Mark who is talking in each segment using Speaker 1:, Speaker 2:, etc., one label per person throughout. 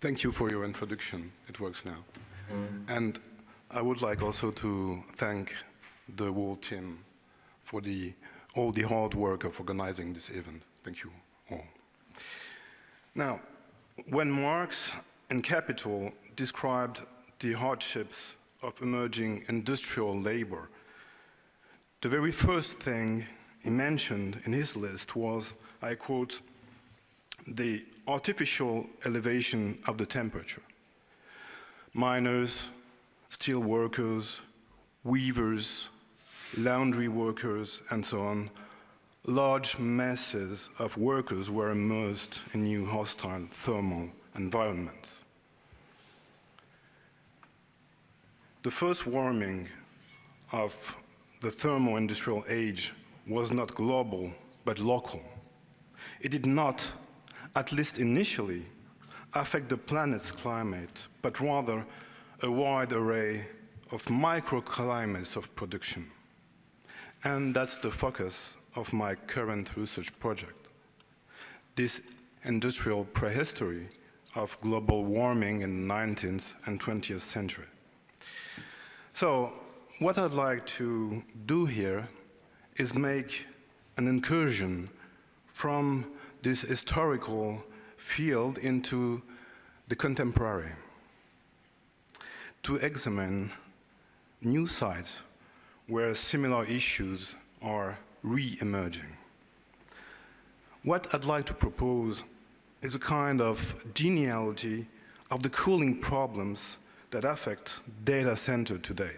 Speaker 1: Thank you for your introduction. It works now. And I would like also to thank the whole team for all the hard work of organizing this event. Thank you all. Now, when Marx in Capital described the hardships of emerging industrial labor, the very first thing he mentioned in his list was, I quote, the artificial elevation of the temperature. Miners, steel workers, weavers, laundry workers, and so on, large masses of workers were immersed in new hostile thermal environments. The first warming of the thermo-industrial age was not global, but local. It did not, at least initially, affect the planet's climate, but rather a wide array of microclimates of production. And that's the focus of my current research project, this industrial prehistory of global warming in the 19th and 20th century. So what I'd like to do here is make an incursion from this historical field into the contemporary, to examine new sites where similar issues are re-emerging. What I'd like to propose is a kind of genealogy of the cooling problems that affect data center today.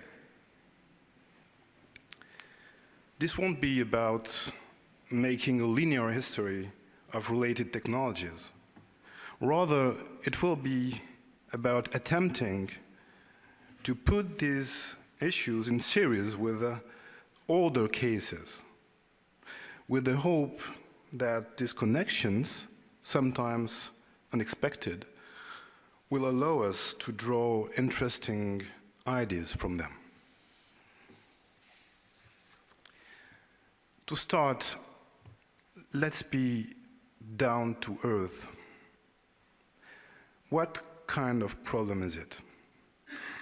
Speaker 1: This won't be about making a linear history of related technologies. Rather, it will be about attempting to put these issues in series with older cases, with the hope that these connections, sometimes unexpected, will allow us to draw interesting ideas from them. To start, let's be down to earth. What kind of problem is it?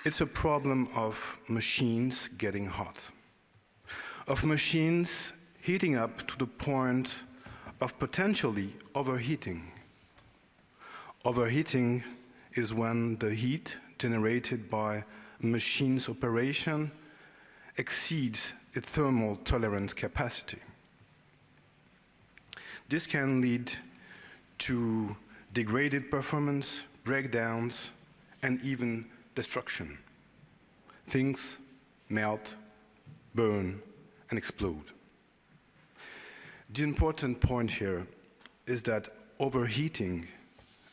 Speaker 1: It's a problem of machines getting hot, of machines heating up to the point of potentially overheating. Overheating is when the heat generated by a machine's operation exceeds its thermal tolerance capacity. This can lead to degraded performance, breakdowns, and even destruction. Things melt, burn, and explode. The important point here is that overheating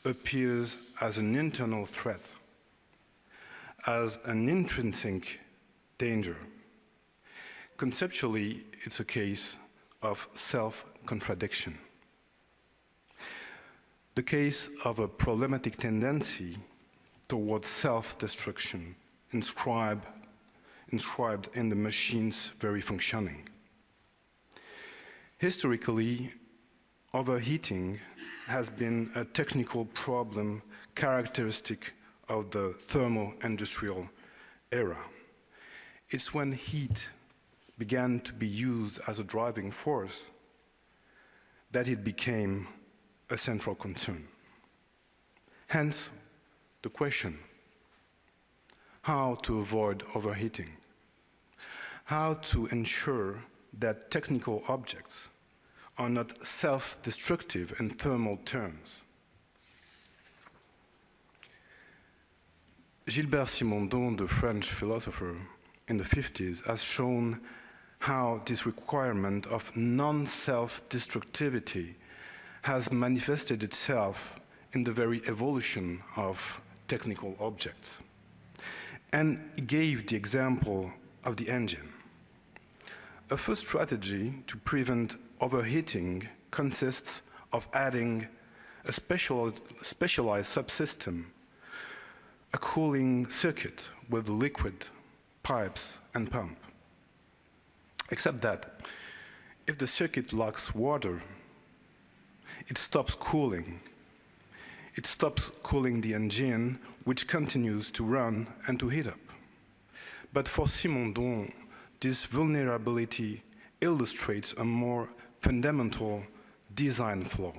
Speaker 1: appears as an internal threat, as an intrinsic danger. Conceptually, it's a case of self-contradiction. The case of a problematic tendency towards self-destruction inscribed in the machine's very functioning. Historically, overheating has been a technical problem characteristic of the thermo-industrial era. It's when heat began to be used as a driving force that it became a central concern. Hence, the question, how to avoid overheating? How to ensure that technical objects are not self-destructive in thermal terms? Gilbert Simondon, the French philosopher in the 50s, has shown how this requirement of non-self-destructivity has manifested itself in the very evolution of technical objects. And he gave the example of the engine. A first strategy to prevent overheating consists of adding a specialized subsystem, a cooling circuit with liquid, pipes, and pump. Except that if the circuit lacks water, it stops cooling. it stops cooling the engine, which continues to run and to heat up. But for Simondon, this vulnerability illustrates a more fundamental design flaw,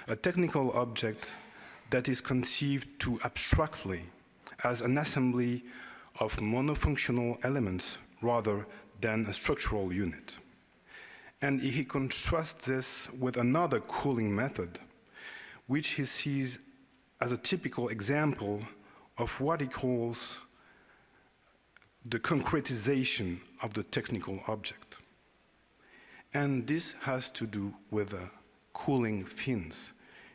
Speaker 1: a technical object that is conceived too abstractly as an assembly of monofunctional elements rather than a structural unit. And he contrasts this with another cooling method, which he sees as a typical example of what he calls the concretization of the technical object. And this has to do with cooling fins,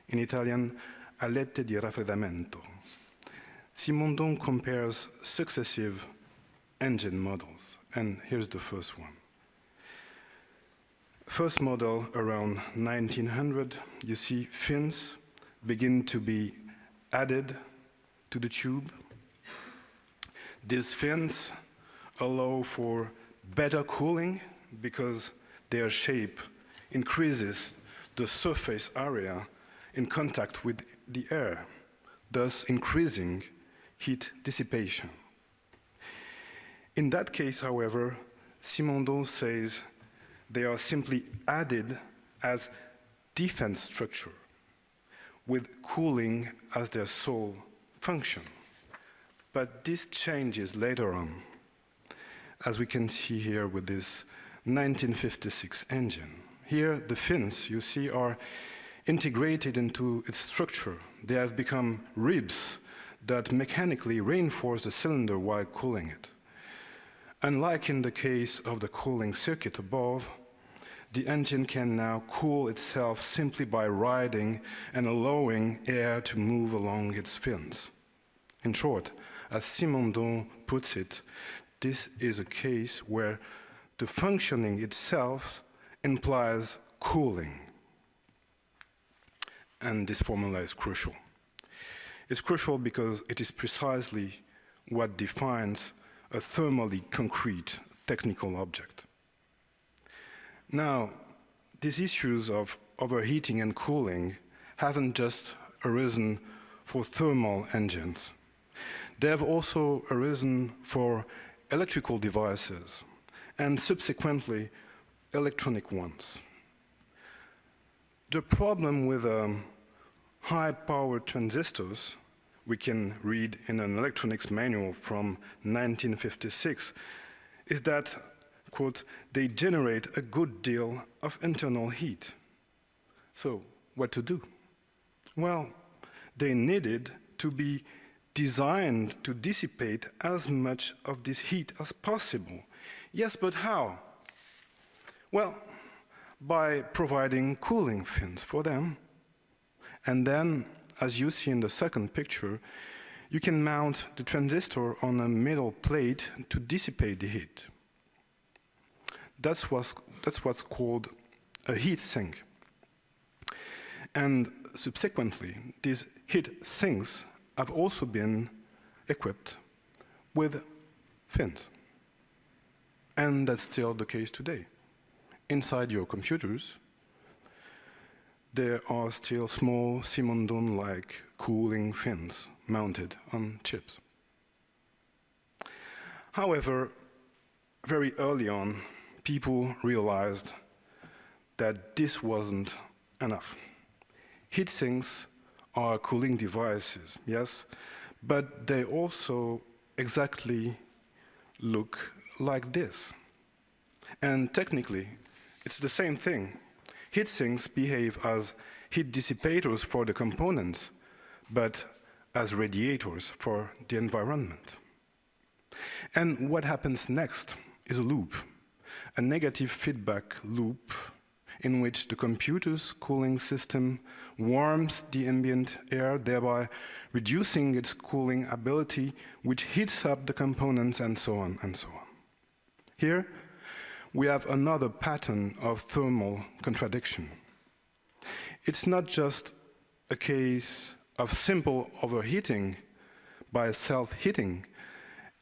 Speaker 1: in Italian, alette di raffreddamento. Simondon compares successive engine models, and here's the first one. First model around 1900, you see fins begin to be added to the tube. These fins allow for better cooling because their shape increases the surface area in contact with the air, thus increasing heat dissipation. In that case, however, Simondon says they are simply added as defense structure, with cooling as their sole function. But this changes later on, as we can see here with this 1956 engine. Here, the fins, you see, are integrated into its structure. They have become ribs that mechanically reinforce the cylinder while cooling it. Unlike in the case of the cooling circuit above, the engine can now cool itself simply by riding and allowing air to move along its fins. In short, as Simondon puts it, this is a case where the functioning itself implies cooling. And this formula is crucial. It's crucial because it is precisely what defines a thermally concrete technical object. Now, these issues of overheating and cooling haven't just arisen for thermal engines. They have also arisen for electrical devices and subsequently electronic ones. The problem with high-power transistors, we can read in an electronics manual from 1956, is that, quote, they generate a good deal of internal heat. So, what to do? Well, they needed to be designed to dissipate as much of this heat as possible. Yes, but how? Well, by providing cooling fins for them. And then, as you see in the second picture, you can mount the transistor on a metal plate to dissipate the heat. That's what's called a heat sink. And subsequently, these heat sinks have also been equipped with fins. And that's still the case today. Inside your computers, there are still small Simondon-like cooling fins mounted on chips. However, very early on, people realized that this wasn't enough. Heat sinks are cooling devices, yes, but they also exactly look like this. And technically, it's the same thing. Heat sinks behave as heat dissipators for the components, but as radiators for the environment. And what happens next is a loop, a negative feedback loop in which the computer's cooling system warms the ambient air, thereby reducing its cooling ability, which heats up the components, and so on and so on. Here, we have another pattern of thermal contradiction. It's not just a case of simple overheating by self-heating,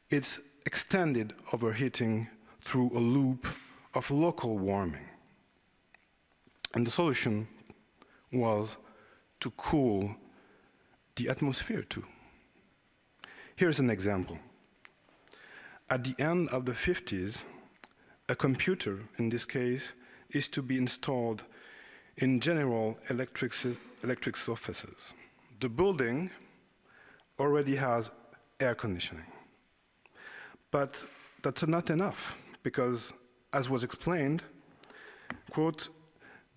Speaker 1: it's extended overheating through a loop of local warming. And the solution was to cool the atmosphere too. Here's an example. At the end of the 50s, a computer, in this case, is to be installed in General Electric's offices. The building already has air conditioning. But that's not enough, because, as was explained, quote,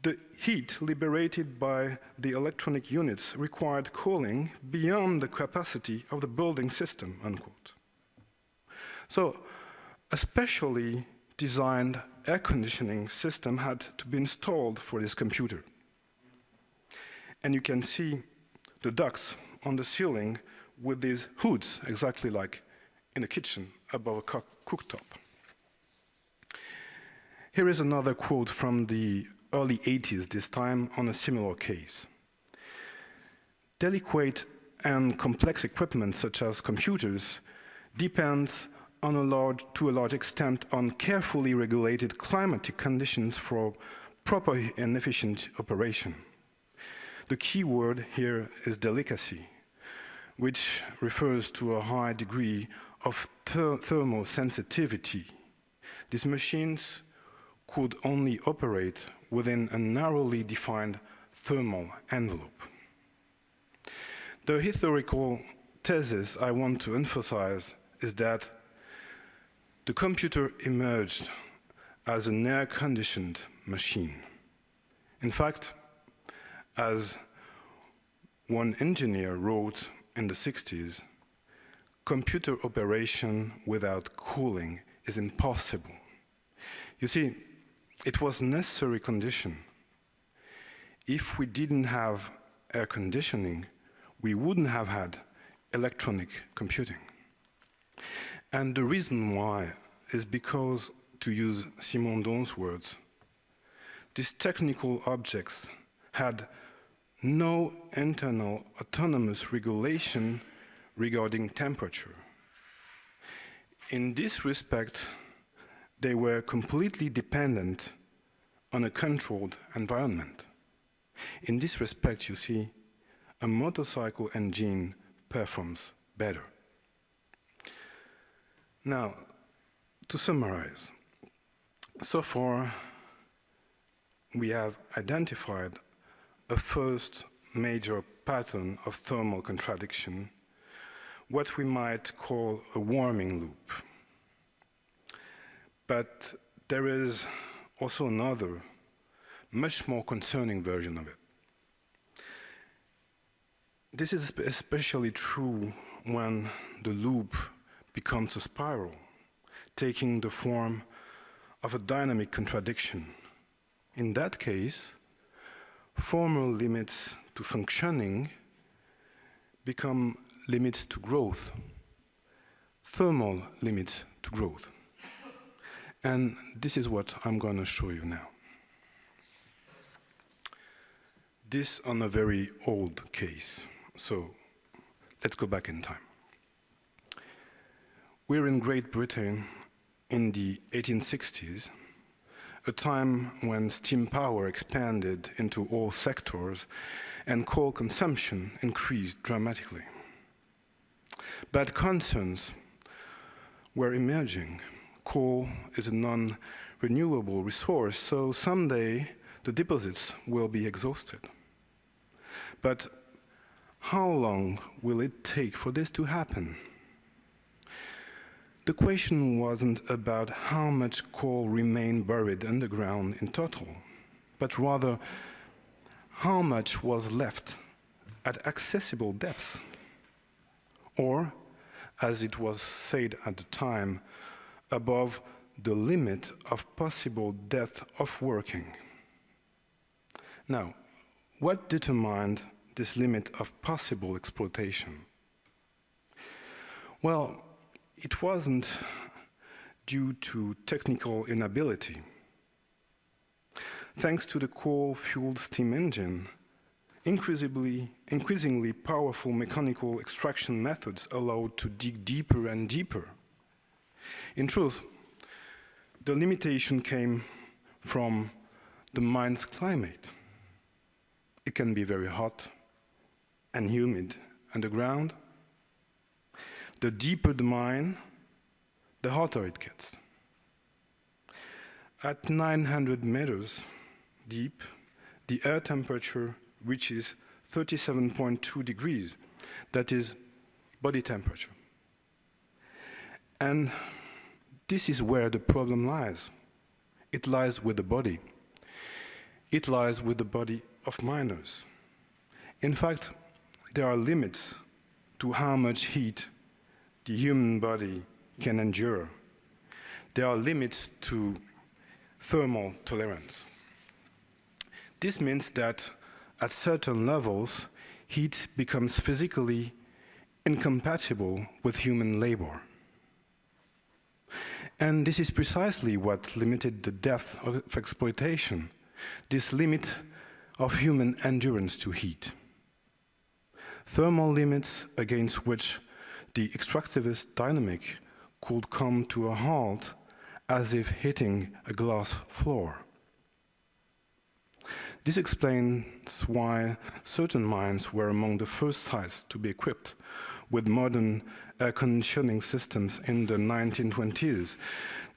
Speaker 1: the heat liberated by the electronic units required cooling beyond the capacity of the building system, unquote. So, a specially designed air conditioning system had to be installed for this computer. And you can see the ducts on the ceiling with these hoods, exactly like in a kitchen above a cooktop. Here is another quote from the early 80s, this time on a similar case. Delicate and complex equipment, such as computers, depends to a large extent on carefully regulated climatic conditions for proper and efficient operation. The key word here is delicacy, which refers to a high degree of thermosensitivity. These machines could only operate within a narrowly defined thermal envelope. The historical thesis I want to emphasize is that the computer emerged as an air-conditioned machine. In fact, as one engineer wrote in the 60s, computer operation without cooling is impossible. You see, it was a necessary condition. If we didn't have air conditioning, we wouldn't have had electronic computing. And the reason why is because, to use Simondon's words, these technical objects had no internal autonomous regulation regarding temperature. In this respect, they were completely dependent on a controlled environment. In this respect, you see, a motorcycle engine performs better. Now, to summarize, so far we have identified a first major pattern of thermal contradiction, what we might call a warming loop. But there is also another, much more concerning version of it. This is especially true when the loop becomes a spiral, taking the form of a dynamic contradiction. In that case, formal limits to functioning become limits to growth, thermal limits to growth. And this is what I'm going to show you now. This on a very old case. So let's go back in time. We're in Great Britain in the 1860s, a time when steam power expanded into all sectors and coal consumption increased dramatically. But concerns were emerging. Coal is a non-renewable resource, so someday the deposits will be exhausted. But how long will it take for this to happen? The question wasn't about how much coal remained buried underground in total, but rather how much was left at accessible depths, or, as it was said at the time, above the limit of possible depth of working. Now, what determined this limit of possible exploitation? Well, it wasn't due to technical inability. Thanks to the coal-fueled steam engine, increasingly powerful mechanical extraction methods allowed to dig deeper and deeper. In truth, the limitation came from the mine's climate. It can be very hot and humid underground, the deeper the mine, the hotter it gets. At 900 meters deep, the air temperature reaches 37.2 degrees. That is body temperature. And this is where the problem lies. It lies with the body. It lies with the body of miners. In fact, there are limits to how much heat the human body can endure. There are limits to thermal tolerance. This means that at certain levels, heat becomes physically incompatible with human labor. And this is precisely what limited the depth of exploitation, this limit of human endurance to heat. Thermal limits against which the extractivist dynamic could come to a halt as if hitting a glass floor. This explains why certain mines were among the first sites to be equipped with modern air conditioning systems in the 1920s.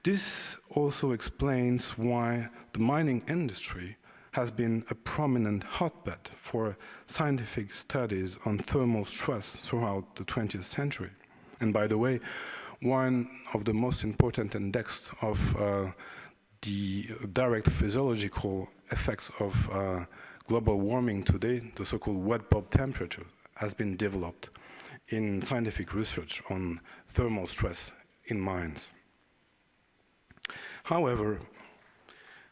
Speaker 1: This also explains why the mining industry has been a prominent hotbed for scientific studies on thermal stress throughout the 20th century. And by the way, one of the most important index of the direct physiological effects of global warming today, the so-called wet bulb temperature, has been developed in scientific research on thermal stress in mines. However,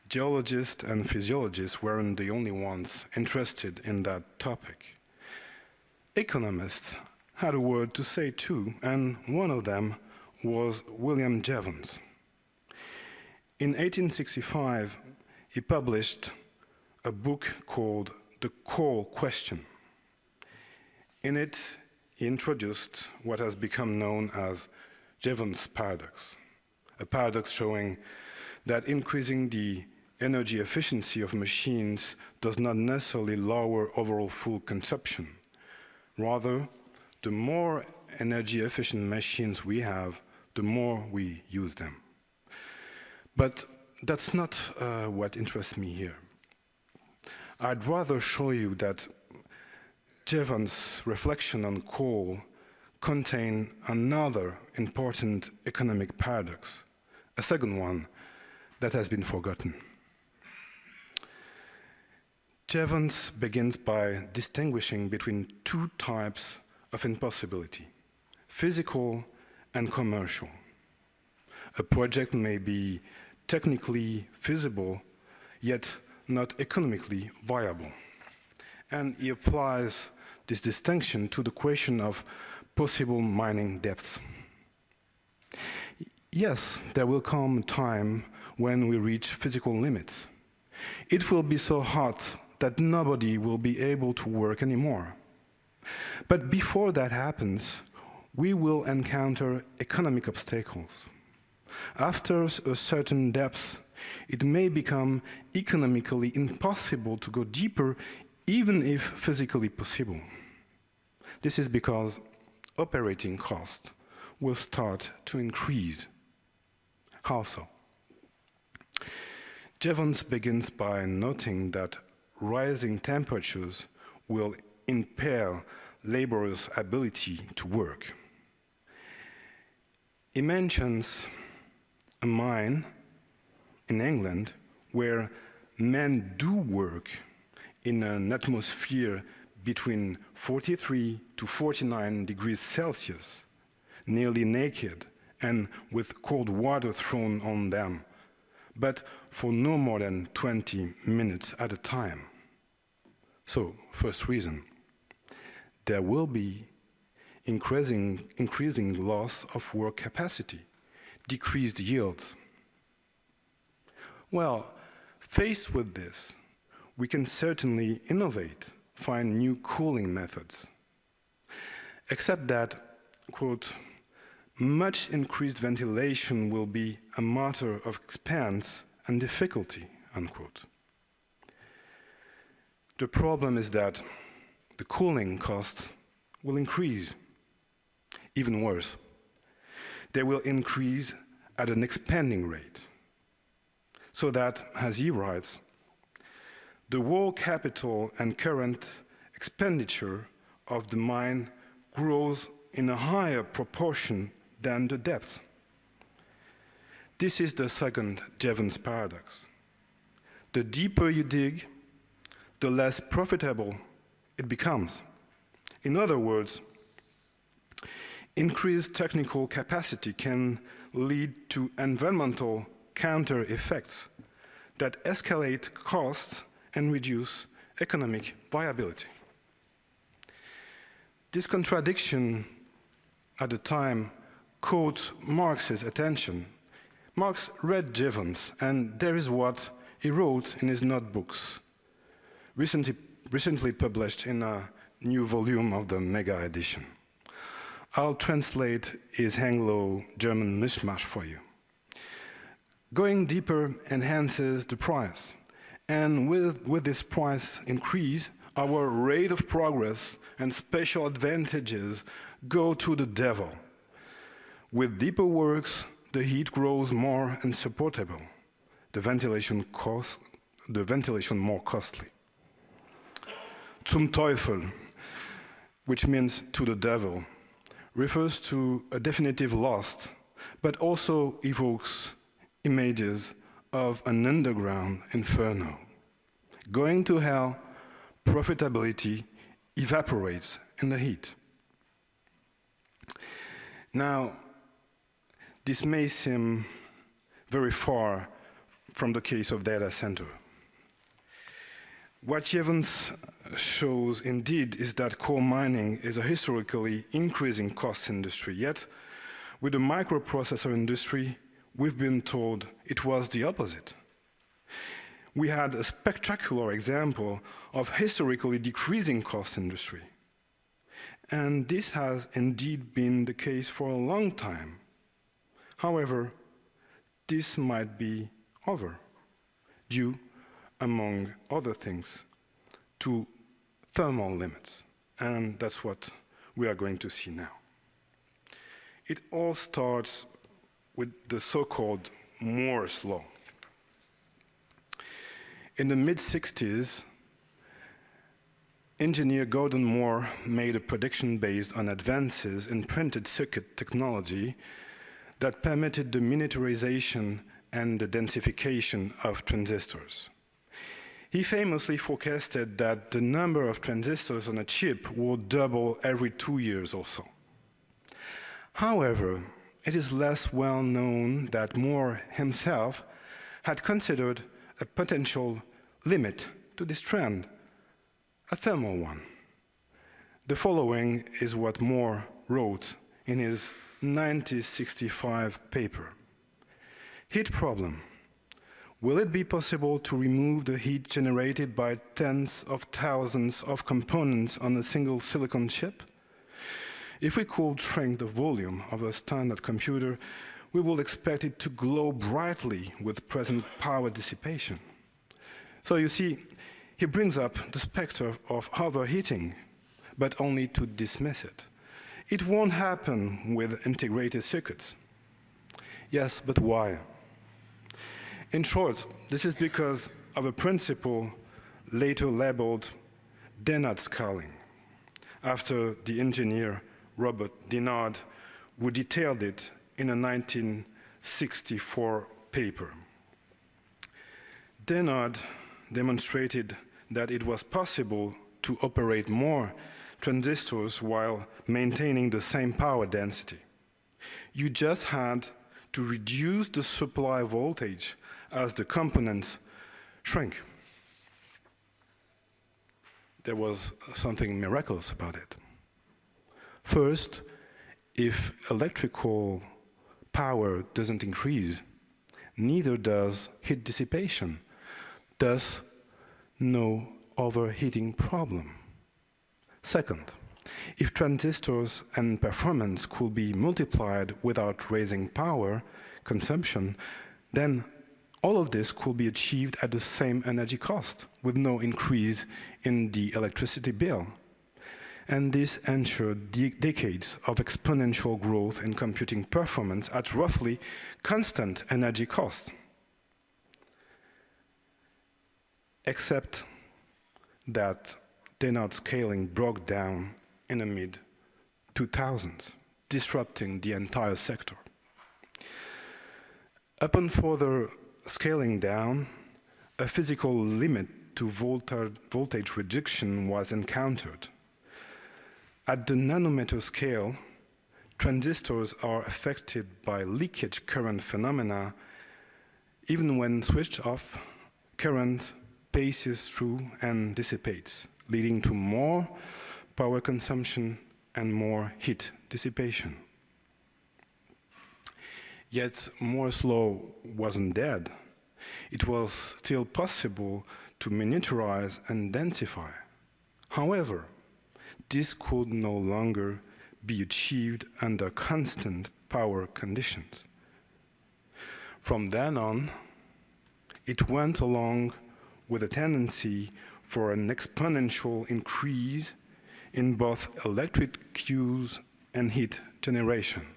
Speaker 1: geologists and physiologists weren't the only ones interested in that topic. Economists had a word to say too, and one of them was William Jevons. In 1865, he published a book called The Coal Question. In it, he introduced what has become known as Jevons' paradox, a paradox showing that increasing the energy efficiency of machines does not necessarily lower overall fuel consumption. Rather, the more energy efficient machines we have, the more we use them. But that's not what interests me here. I'd rather show you that Jevons' reflection on coal contain another important economic paradox, a second one that has been forgotten. Jevons begins by distinguishing between two types of impossibility, physical and commercial. A project may be technically feasible, yet not economically viable. And he applies this distinction to the question of possible mining depths. Yes, there will come a time when we reach physical limits. It will be so hot that nobody will be able to work anymore. But before that happens, we will encounter economic obstacles. After a certain depth, it may become economically impossible to go deeper, even if physically possible. This is because operating costs will start to increase. How so? Jevons begins by noting that rising temperatures will impair laborers' ability to work. He mentions a mine in England where men do work in an atmosphere between 43 to 49 degrees Celsius, nearly naked and with cold water thrown on them, but for no more than 20 minutes at a time. So, first reason, there will be increasing loss of work capacity, decreased yields. Well, faced with this, we can certainly innovate, find new cooling methods. Except that, quote, much increased ventilation will be a matter of expense and difficulty, unquote. The problem is that the cooling costs will increase. Even worse, they will increase at an expanding rate. So that, as he writes, the world capital and current expenditure of the mine grows in a higher proportion than the depth. This is the second Jevons paradox. The deeper you dig, the less profitable it becomes. In other words, increased technical capacity can lead to environmental counter effects that escalate costs and reduce economic viability. This contradiction at the time caught Marx's attention. Marx read Jevons, and there is what he wrote in his notebooks, recently published in a new volume of the Mega Edition. I'll translate his Anglo-German mishmash for you. Going deeper enhances the price, and with this price increase, our rate of progress and special advantages go to the devil. With deeper works, the heat grows more insupportable, the ventilation more costly. Zum Teufel, which means to the devil, refers to a definitive loss, but also evokes images of an underground inferno. Going to hell, profitability evaporates in the heat. Now, this may seem very far from the case of data center. What Jevons shows indeed is that coal mining is a historically increasing cost industry, yet with the microprocessor industry, we've been told it was the opposite. We had a spectacular example of historically decreasing cost industry. And this has indeed been the case for a long time. However, this might be over, due, among other things, to thermal limits. And that's what we are going to see now. It all starts with the so-called Moore's law. In the mid-60s, engineer Gordon Moore made a prediction based on advances in printed circuit technology that permitted the miniaturization and the densification of transistors. He famously forecasted that the number of transistors on a chip would double every 2 years or so. However, it is less well known that Moore himself had considered a potential limit to this trend, a thermal one. The following is what Moore wrote in his 1965 paper. Heat problem. Will it be possible to remove the heat generated by tens of thousands of components on a single silicon chip? If we could shrink the volume of a standard computer, we will expect it to glow brightly with present power dissipation. So you see, he brings up the specter of overheating, but only to dismiss it. It won't happen with integrated circuits. Yes, but why? In short, this is because of a principle later labeled Dennard scaling, after the engineer Robert Dennard, who detailed it in a 1964 paper. Dennard demonstrated that it was possible to operate more transistors while maintaining the same power density. You just had to reduce the supply voltage as the components shrink. There was something miraculous about it. First, if electrical power doesn't increase, neither does heat dissipation, thus no overheating problem. Second, if transistors and performance could be multiplied without raising power consumption, then all of this could be achieved at the same energy cost, with no increase in the electricity bill. and this ensured decades of exponential growth in computing performance at roughly constant energy cost. Except that Dennard scaling broke down in the mid-2000s, disrupting the entire sector. Upon further scaling down, a physical limit to voltage reduction was encountered. At the nanometer scale, transistors are affected by leakage current phenomena. Even when switched off, current passes through and dissipates, leading to more power consumption and more heat dissipation. Yet Moore's law wasn't dead. It was still possible to miniaturize and densify. However, this could no longer be achieved under constant power conditions. From then on, it went along with a tendency for an exponential increase in both electric queues and heat generation.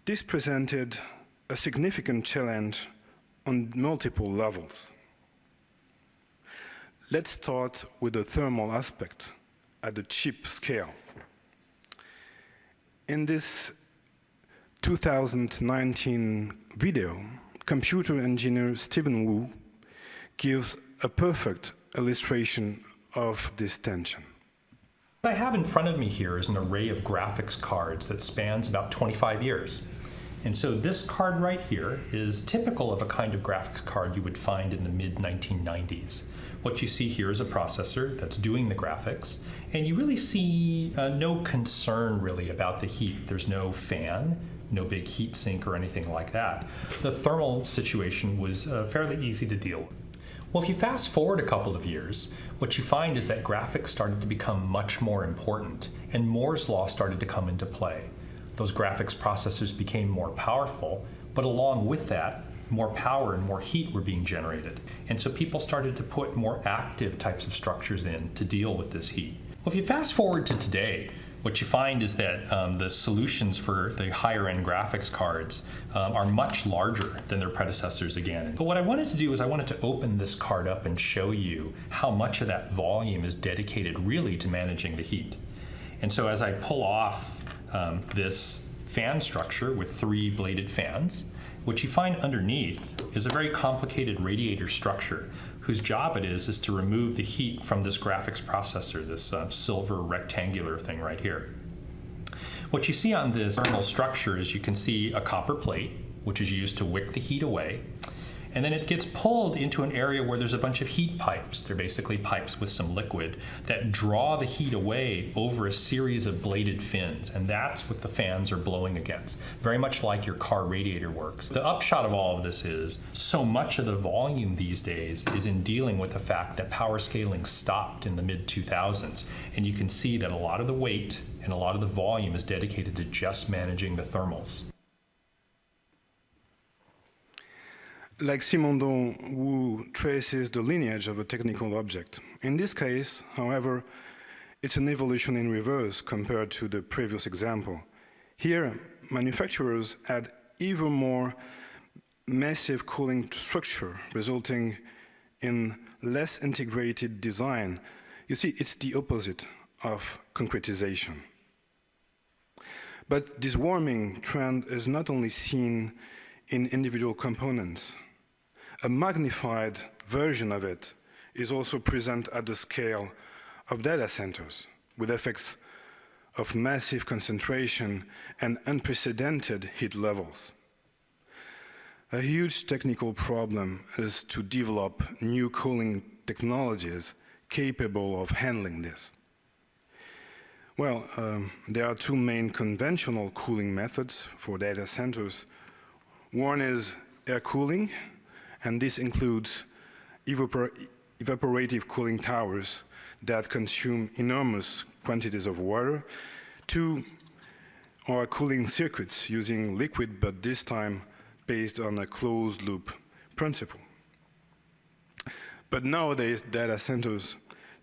Speaker 1: This presented a significant challenge on multiple levels. Let's start with the thermal aspect at the chip scale. In this 2019 video, computer engineer Stephen Wu gives a perfect illustration of this tension.
Speaker 2: What I have in front of me here is an array of graphics cards that spans about 25 years. And so this card right here is typical of a kind of graphics card you would find in the mid-1990s. What you see here is a processor that's doing the graphics, and you really see no concern really about the heat. There's no fan, no big heat sink or anything like that. The thermal situation was fairly easy to deal with. Well, if you fast forward a couple of years, what you find is that graphics started to become much more important, and Moore's law started to come into play. Those graphics processors became more powerful, but along with that, more power and more heat were being generated. And so people started to put more active types of structures in to deal with this heat. Well, if you fast forward to today, what you find is that the solutions for the higher end graphics cards are much larger than their predecessors again. But what I wanted to do is I wanted to open this card up and show you how much of that volume is dedicated really to managing the heat. And so as I pull off this fan structure with 3 bladed fans, what you find underneath is a very complicated radiator structure whose job it is to remove the heat from this graphics processor, this silver rectangular thing right here. What you see on this thermal structure is you can see a copper plate, which is used to wick the heat away, and then it gets pulled into an area where there's a bunch of heat pipes. They're basically pipes with some liquid that draw the heat away over a series of bladed fins, and that's what the fans are blowing against, very much like your car radiator works. The upshot of all of this is so much of the volume these days is in dealing with the fact that power scaling stopped in the mid-2000s, and you can see that a lot of the weight and a lot of the volume is dedicated to just managing the thermals.
Speaker 1: Like Simondon, Wu traces the lineage of a technical object. In this case, however, it's an evolution in reverse compared to the previous example. Here, manufacturers add even more massive cooling structure, resulting in less integrated design. You see, it's the opposite of concretization. But this warming trend is not only seen in individual components. A magnified version of it is also present at the scale of data centers, with effects of massive concentration and unprecedented heat levels. A huge technical problem is to develop new cooling technologies capable of handling this. Well, there are 2 main conventional cooling methods for data centers. One is air cooling, and this includes evaporative cooling towers that consume enormous quantities of water. 2 are cooling circuits using liquid, but this time based on a closed-loop principle. But nowadays, data centers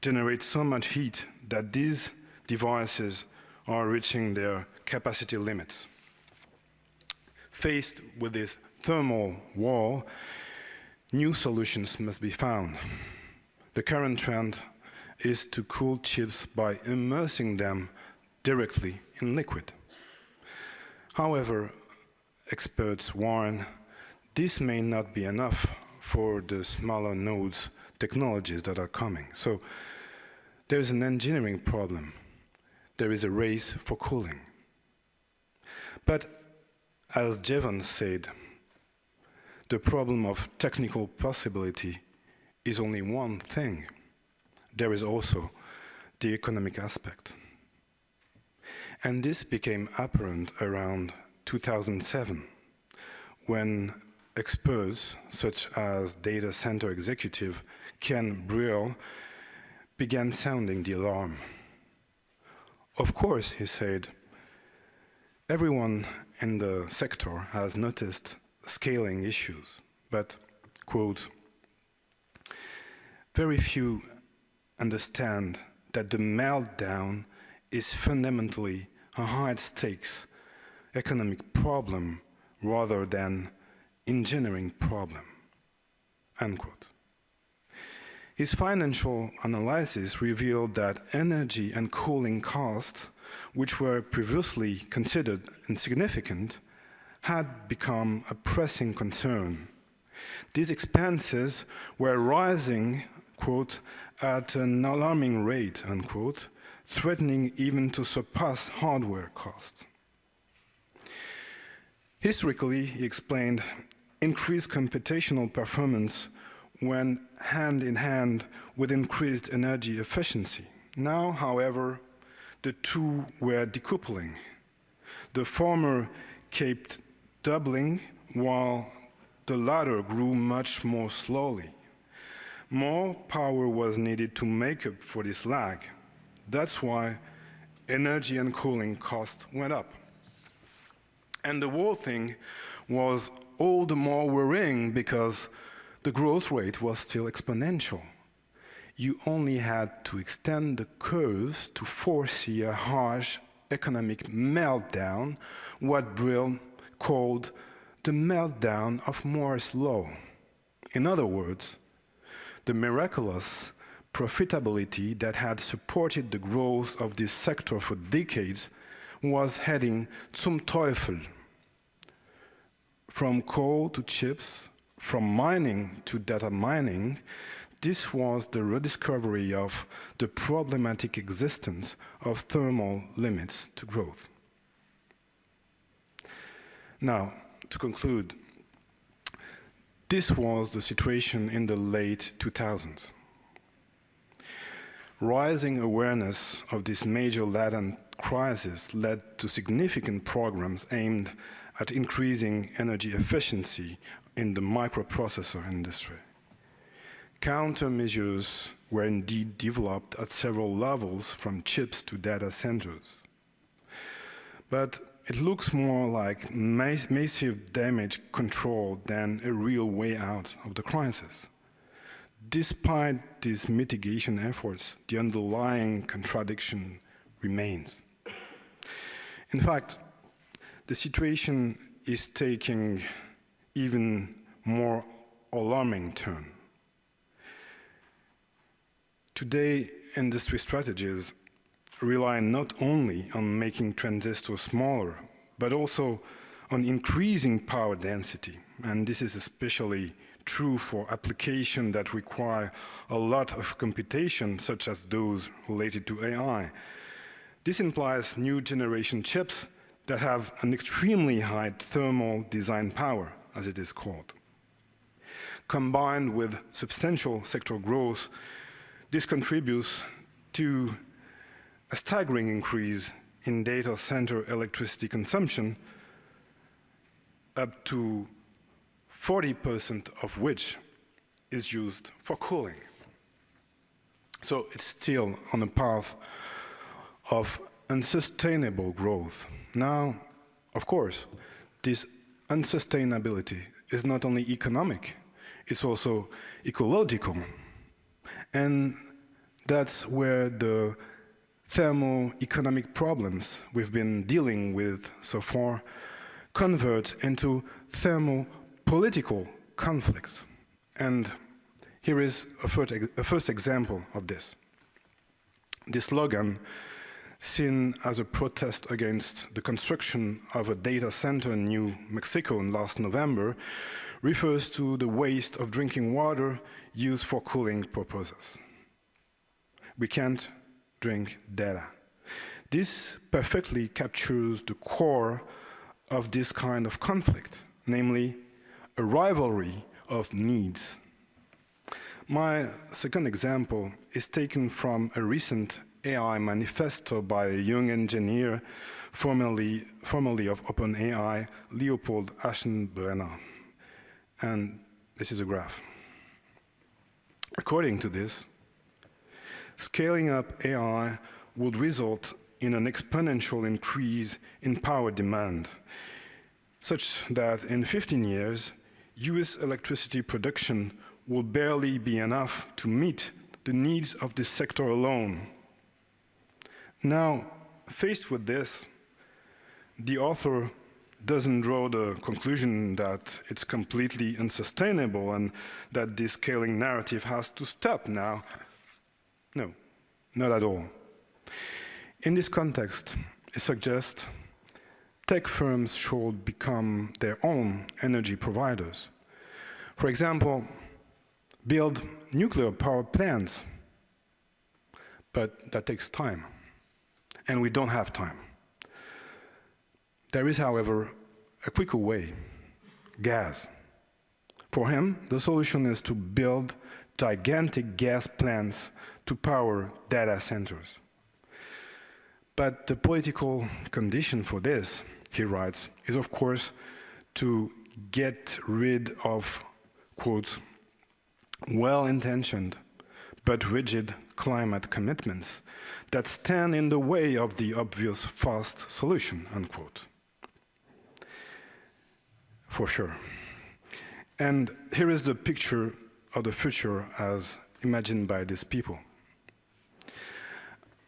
Speaker 1: generate so much heat that these devices are reaching their capacity limits. Faced with this thermal wall, new solutions must be found. The current trend is to cool chips by immersing them directly in liquid. However, experts warn this may not be enough for the smaller nodes technologies that are coming. So there is an engineering problem. There is a race for cooling. But as Jevon said, the problem of technical possibility is only one thing. There is also the economic aspect. And this became apparent around 2007, when experts such as data center executive Ken Brill began sounding the alarm. Of course, he said, everyone in the sector has noticed scaling issues, but, quote, very few understand that the meltdown is fundamentally a high-stakes economic problem rather than engineering problem, unquote. His financial analysis revealed that energy and cooling costs, which were previously considered insignificant, had become a pressing concern. These expenses were rising, quote, at an alarming rate, unquote, threatening even to surpass hardware costs. Historically, he explained, increased computational performance went hand in hand with increased energy efficiency. Now, however, the two were decoupling. The former kept doubling, while the latter grew much more slowly. More power was needed to make up for this lag. That's why energy and cooling costs went up. And the whole thing was all the more worrying because the growth rate was still exponential. You only had to extend the curves to foresee a harsh economic meltdown, what Brill called the meltdown of Moore's law. In other words, the miraculous profitability that had supported the growth of this sector for decades was heading zum Teufel. From coal to chips, from mining to data mining, this was the rediscovery of the problematic existence of thermal limits to growth. Now, to conclude, this was the situation in the late 2000s. Rising awareness of this major latent crisis led to significant programs aimed at increasing energy efficiency in the microprocessor industry. Countermeasures were indeed developed at several levels, from chips to data centers. But it looks more like massive damage control than a real way out of the crisis. Despite these mitigation efforts, the underlying contradiction remains. In fact, the situation is taking even more alarming turn. Today, industry strategies rely not only on making transistors smaller, but also on increasing power density. And this is especially true for applications that require a lot of computation, such as those related to AI. This implies new generation chips that have an extremely high thermal design power, as it is called. Combined with substantial sector growth, this contributes to a staggering increase in data center electricity consumption, up to 40% of which is used for cooling. So it's still on a path of unsustainable growth. Now, of course, this unsustainability is not only economic, it's also ecological. And That's where the thermo-economic problems we've been dealing with so far convert into thermo-political conflicts. And here is a first example of this. This slogan, seen as a protest against the construction of a data center in New Mexico in last November, refers to the waste of drinking water used for cooling purposes. We can't drink data. This perfectly captures the core of this kind of conflict, namely a rivalry of needs. My second example is taken from a recent AI manifesto by a young engineer, formerly of OpenAI, Leopold Aschenbrenner. And this is a graph. According to this, scaling up AI would result in an exponential increase in power demand, such that in 15 years, US electricity production will barely be enough to meet the needs of this sector alone. Now, faced with this, the author doesn't draw the conclusion that it's completely unsustainable and that this scaling narrative has to stop now. No, not at all. In this context, it suggests tech firms should become their own energy providers. For example, build nuclear power plants, but that takes time, and we don't have time. There is, however, a quicker way: gas. For him, the solution is to build gigantic gas plants to power data centers. But the political condition for this, he writes, is of course to get rid of, quote, well-intentioned but rigid climate commitments that stand in the way of the obvious fast solution, unquote. For sure. And here is the picture of the future as imagined by these people.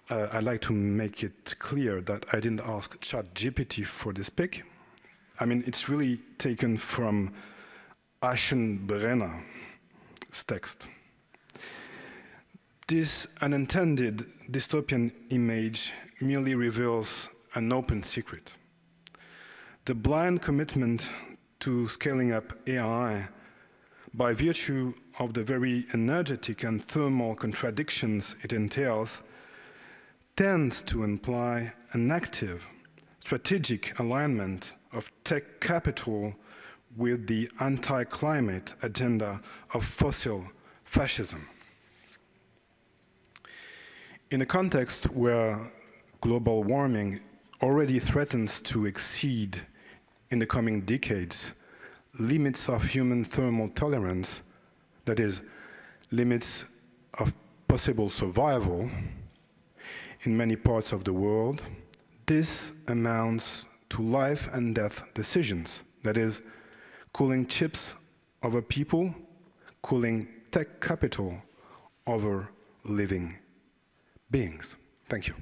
Speaker 1: I'd like to make it clear that I didn't ask ChatGPT for this pic. I mean, it's really taken from Aschenbrenner's text. This unintended dystopian image merely reveals an open secret. The blind commitment to scaling up AI, by virtue of the very energetic and thermal contradictions it entails, tends to imply an active, strategic alignment of tech capital with the anti-climate agenda of fossil fascism. In a context where global warming already threatens to exceed, in the coming decades, limits of human thermal tolerance, that is, limits of possible survival, in many parts of the world, this amounts to life and death decisions, that is, cooling chips over people, cooling tech capital over living beings. Thank you.